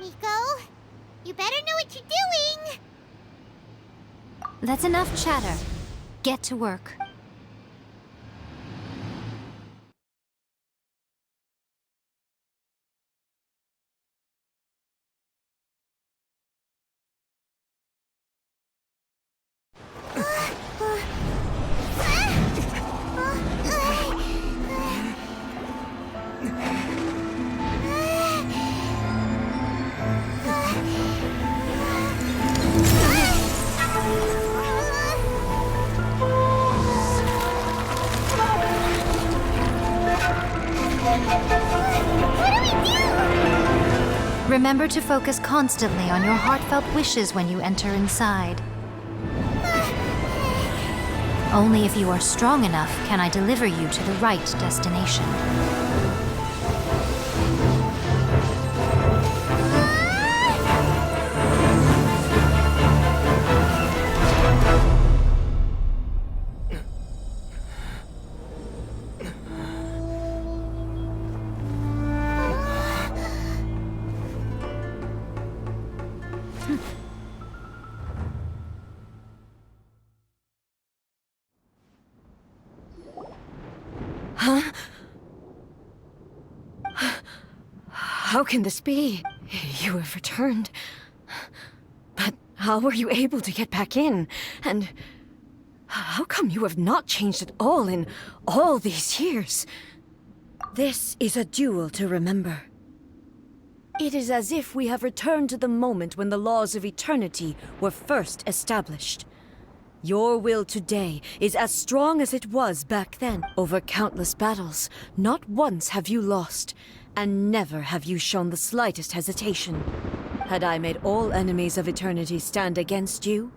Nico, you better know what you're doing! That's enough chatter. Get to work. Remember to focus constantly on your heartfelt wishes when you enter inside. Only if you are strong enough can I deliver you to the right destination. Huh? How can this be? You have returned. But how were you able to get back in? And how come you have not changed at all in all these years? This is a duel to remember. It is as if we have returned to the moment when the laws of eternity were first established. Your will today is as strong as it was back then. Over countless battles, not once have you lost, and never have you shown the slightest hesitation. Had I made all enemies of eternity stand against you,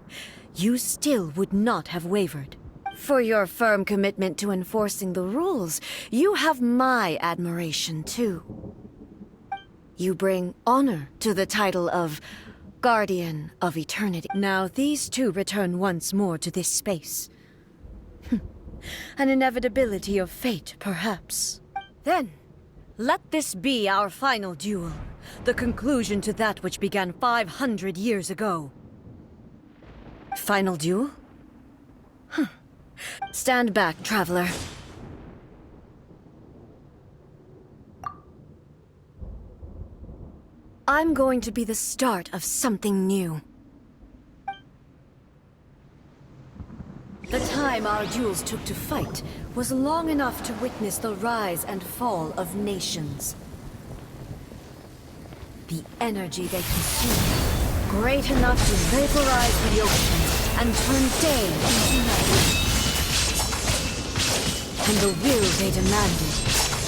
you still would not have wavered. For your firm commitment to enforcing the rules, you have my admiration too. You bring honor to the title of Guardian of Eternity. Now these two return once more to this space. An inevitability of fate, perhaps. Then, let this be our final duel. The conclusion to that which began 500 years ago. Final duel? Stand back, traveler. I'm going to be the start of something new. The time our duels took to fight was long enough to witness the rise and fall of nations. The energy they consumed, great enough to vaporize the oceans and turn day into night. And the will they demanded,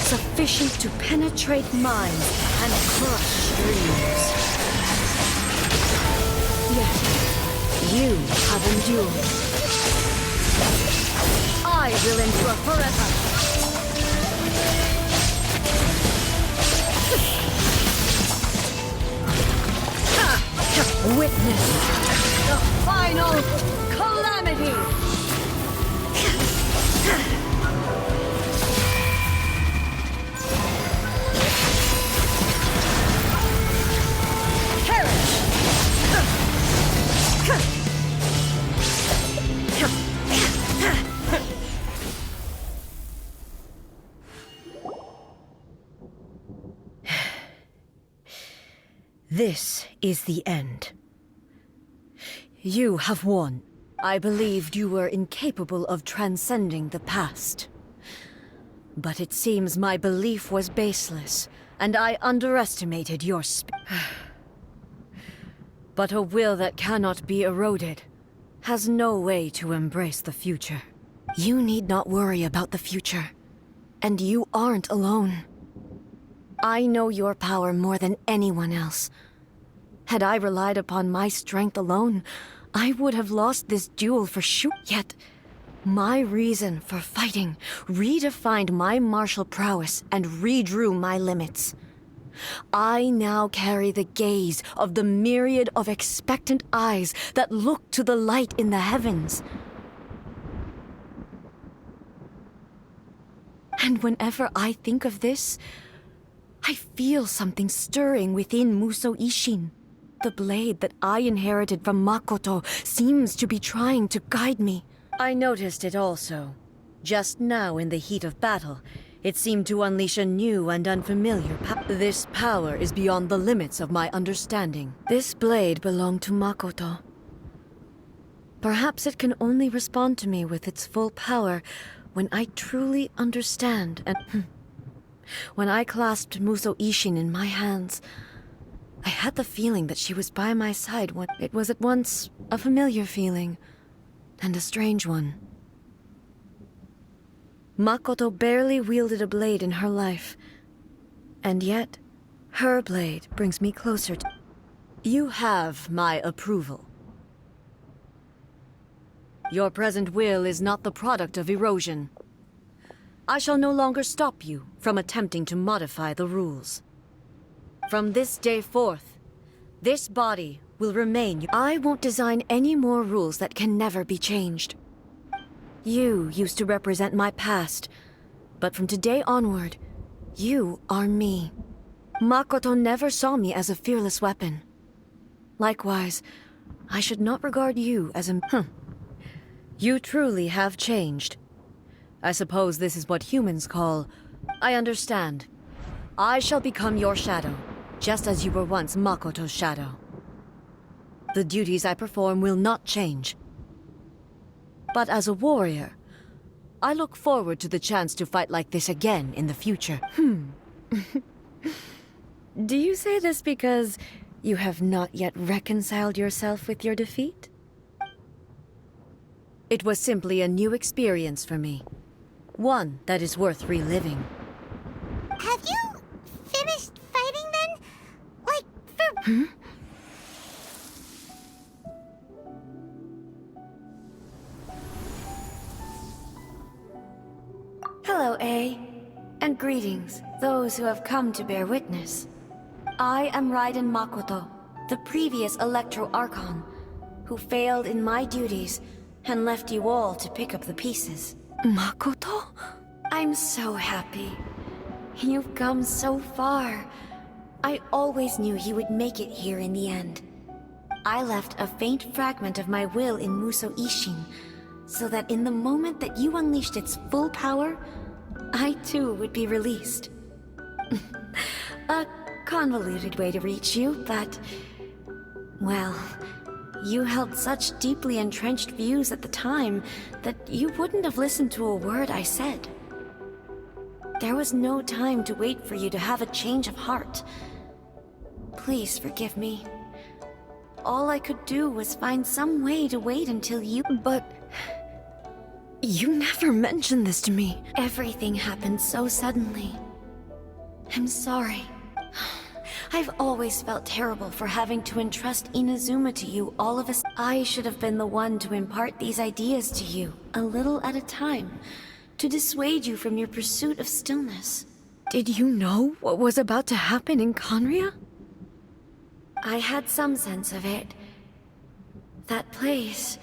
sufficient to penetrate minds and crush dreams. Yet, you have endured. I will endure forever. Witness the final calamity! This is the end. You have won. I believed you were incapable of transcending the past. But it seems my belief was baseless, and I underestimated your But a will that cannot be eroded has no way to embrace the future. You need not worry about the future, and you aren't alone. I know your power more than anyone else. Had I relied upon my strength alone, I would have lost this duel for sure. Yet, my reason for fighting redefined my martial prowess and redrew my limits. I now carry the gaze of the myriad of expectant eyes that look to the light in the heavens. And whenever I think of this, I feel something stirring within Muso Ishin. The blade that I inherited from Makoto seems to be trying to guide me. I noticed it also. Just now in the heat of battle, it seemed to unleash a new and unfamiliar power. This power is beyond the limits of my understanding. This blade belonged to Makoto. Perhaps it can only respond to me with its full power when I truly understand and... When I clasped Muso Ishin in my hands, I had the feeling that she was by my side when it was at once a familiar feeling and a strange one. Makoto barely wielded a blade in her life, and yet her blade brings me closer to... You have my approval. Your present will is not the product of erosion. I shall no longer stop you from attempting to modify the rules. From this day forth, this body will remain... I won't design any more rules that can never be changed. You used to represent my past, but from today onward, you are me. Makoto never saw me as a fearless weapon. Likewise, I should not regard you as a... You truly have changed. I suppose this is what humans call... I understand. I shall become your shadow, just as you were once Makoto's shadow. The duties I perform will not change. But as a warrior, I look forward to the chance to fight like this again in the future. Do you say this because you have not yet reconciled yourself with your defeat? It was simply a new experience for me. One that is worth reliving. Have you finished fighting then? Like, for... Hello, A. And greetings, those who have come to bear witness. I am Raiden Makoto, the previous Electro Archon, who failed in my duties and left you all to pick up the pieces. Makoto? I'm so happy. You've come so far. I always knew you would make it here in the end. I left a faint fragment of my will in Muso Ishin, so that in the moment that you unleashed its full power, I too would be released. A convoluted way to reach you, but... well, you held such deeply entrenched views at the time that you wouldn't have listened to a word I said. There was no time to wait for you to have a change of heart. Please forgive me. All I could do was find some way to wait until you... But... you never mentioned this to me. Everything happened so suddenly. I'm sorry. I've always felt terrible for having to entrust Inazuma to you all of us. I should have been the one to impart these ideas to you, a little at a time, to dissuade you from your pursuit of stillness. Did you know what was about to happen in Conria? I had some sense of it. That place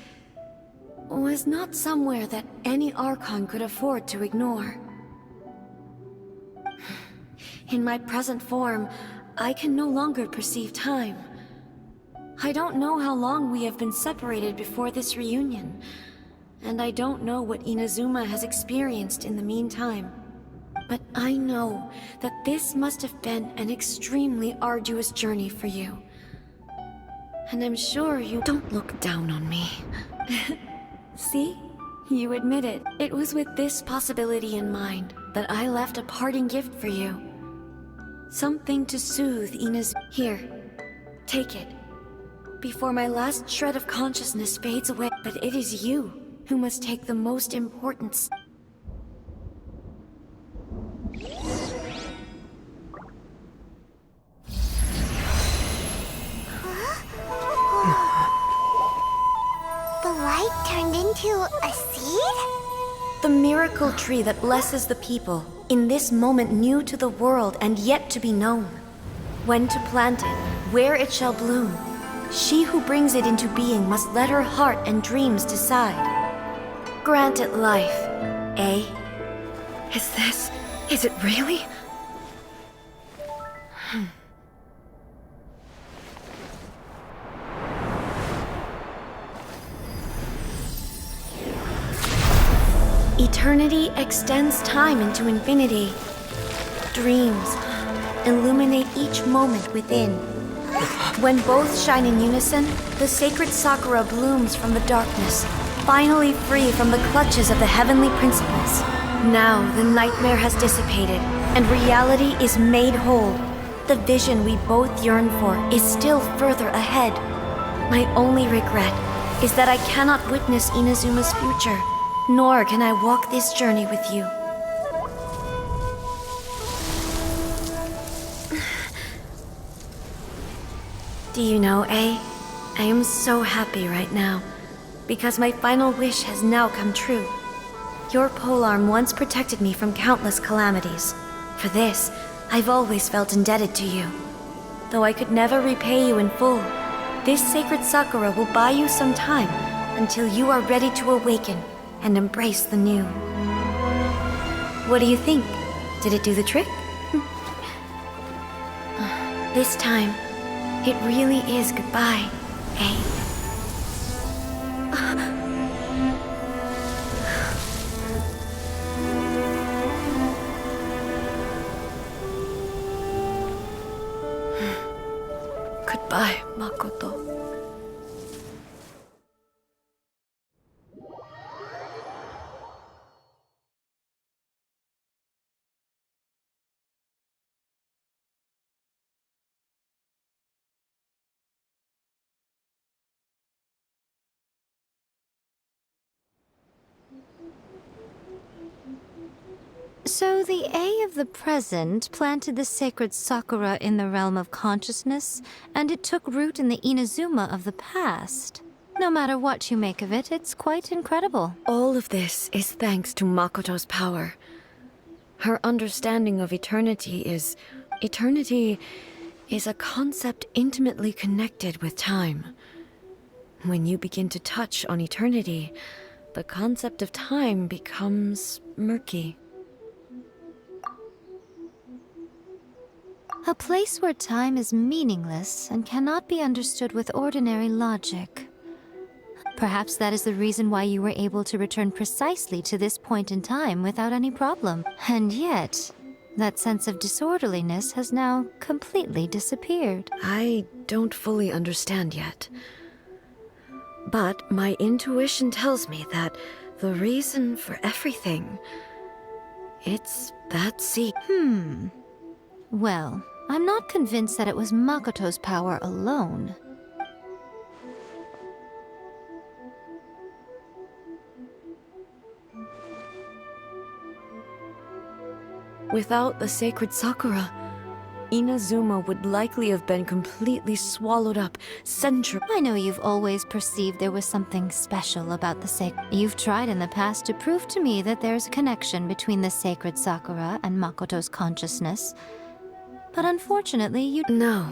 was not somewhere that any Archon could afford to ignore. In my present form, I can no longer perceive time. I don't know how long we have been separated before this reunion, and I don't know what Inazuma has experienced in the meantime. But I know that this must have been an extremely arduous journey for you. And I'm sure you... Don't look down on me. See? You admit it. It was with this possibility in mind that I left a parting gift for you. Something to soothe Ina's... Here, take it. Before my last shred of consciousness fades away. But it is you who must take the most important... The light turned into a seed? The miracle tree that blesses the people, in this moment new to the world and yet to be known. When to plant it, where it shall bloom. She who brings it into being must let her heart and dreams decide. Grant it life, eh? Is it really? Eternity extends time into infinity. Dreams illuminate each moment within. When both shine in unison, the sacred Sakura blooms from the darkness, finally free from the clutches of the heavenly principles. Now the nightmare has dissipated, and reality is made whole. The vision we both yearn for is still further ahead. My only regret is that I cannot witness Inazuma's future, nor can I walk this journey with you. Do you know, I am so happy right now, because my final wish has now come true. Your polearm once protected me from countless calamities. For this, I've always felt indebted to you. Though I could never repay you in full, this sacred Sakura will buy you some time until you are ready to awaken and embrace the new. What do you think? Did it do the trick? This time, it really is goodbye, eh? Goodbye, Makoto. So the A of the present planted the sacred Sakura in the realm of consciousness, and it took root in the Inazuma of the past. No matter what you make of it, it's quite incredible. All of this is thanks to Makoto's power. Her understanding of eternity is... Eternity is a concept intimately connected with time. When you begin to touch on eternity, the concept of time becomes murky. A place where time is meaningless and cannot be understood with ordinary logic. Perhaps that is the reason why you were able to return precisely to this point in time without any problem. And yet, that sense of disorderliness has now completely disappeared. I don't fully understand yet. But my intuition tells me that the reason for everything... it's that sea. Well, I'm not convinced that it was Makoto's power alone. Without the sacred Sakura, Inazuma would likely have been completely swallowed up I know you've always perceived there was something special about the sacred. You've tried in the past to prove to me that there's a connection between the sacred Sakura and Makoto's consciousness. But unfortunately, you... No.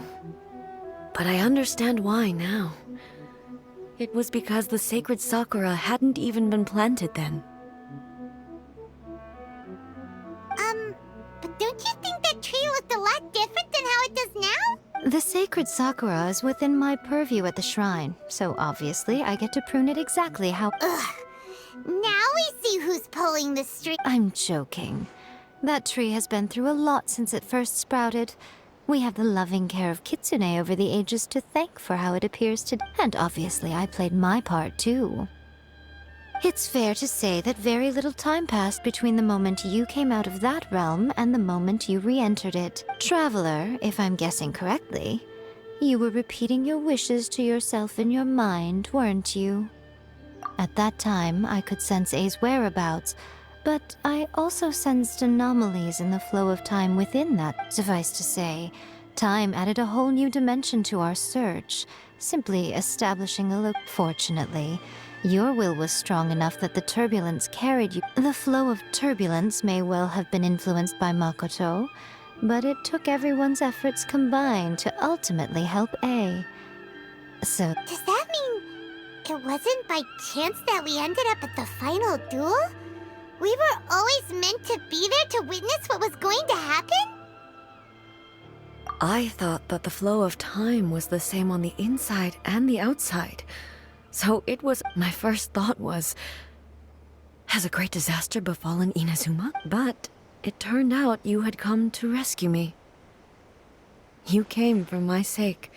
But I understand why now. It was because the sacred Sakura hadn't even been planted then. But don't you think that tree looked a lot different than how it does now? The sacred Sakura is within my purview at the shrine, so obviously I get to prune it exactly how... Ugh. Now we see who's pulling the string. I'm joking. That tree has been through a lot since it first sprouted. We have the loving care of Kitsune over the ages to thank for how it appears to... And obviously I played my part too. It's fair to say that very little time passed between the moment you came out of that realm and the moment you re-entered it. Traveler, if I'm guessing correctly, you were repeating your wishes to yourself in your mind, weren't you? At that time, I could sense A's whereabouts, but I also sensed anomalies in the flow of time within that. Suffice to say, time added a whole new dimension to our search, simply establishing a look. Fortunately, your will was strong enough that the turbulence carried you. The flow of turbulence may well have been influenced by Makoto, but it took everyone's efforts combined to ultimately help A. So... Does that mean it wasn't by chance that we ended up at the final duel? We were always meant to be there to witness what was going to happen? I thought that the flow of time was the same on the inside and the outside. So it was... My first thought was... Has a great disaster befallen Inazuma? But it turned out you had come to rescue me. You came for my sake,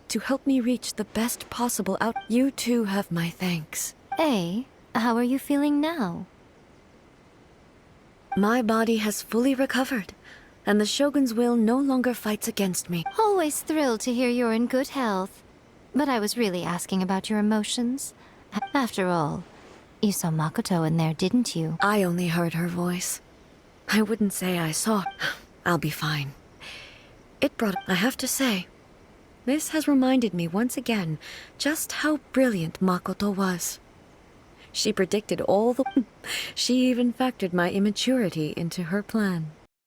to help me reach the best possible out. You too have my thanks. Hey, how are you feeling now? My body has fully recovered, and the Shogun's will no longer fights against me. Always thrilled to hear you're in good health. But I was really asking about your emotions. After all, you saw Makoto in there, didn't you? I only heard her voice. I wouldn't say I saw. I'll be fine. It brought... I have to say, this has reminded me once again just how brilliant Makoto was. She predicted all the... She even factored my immaturity into her plan.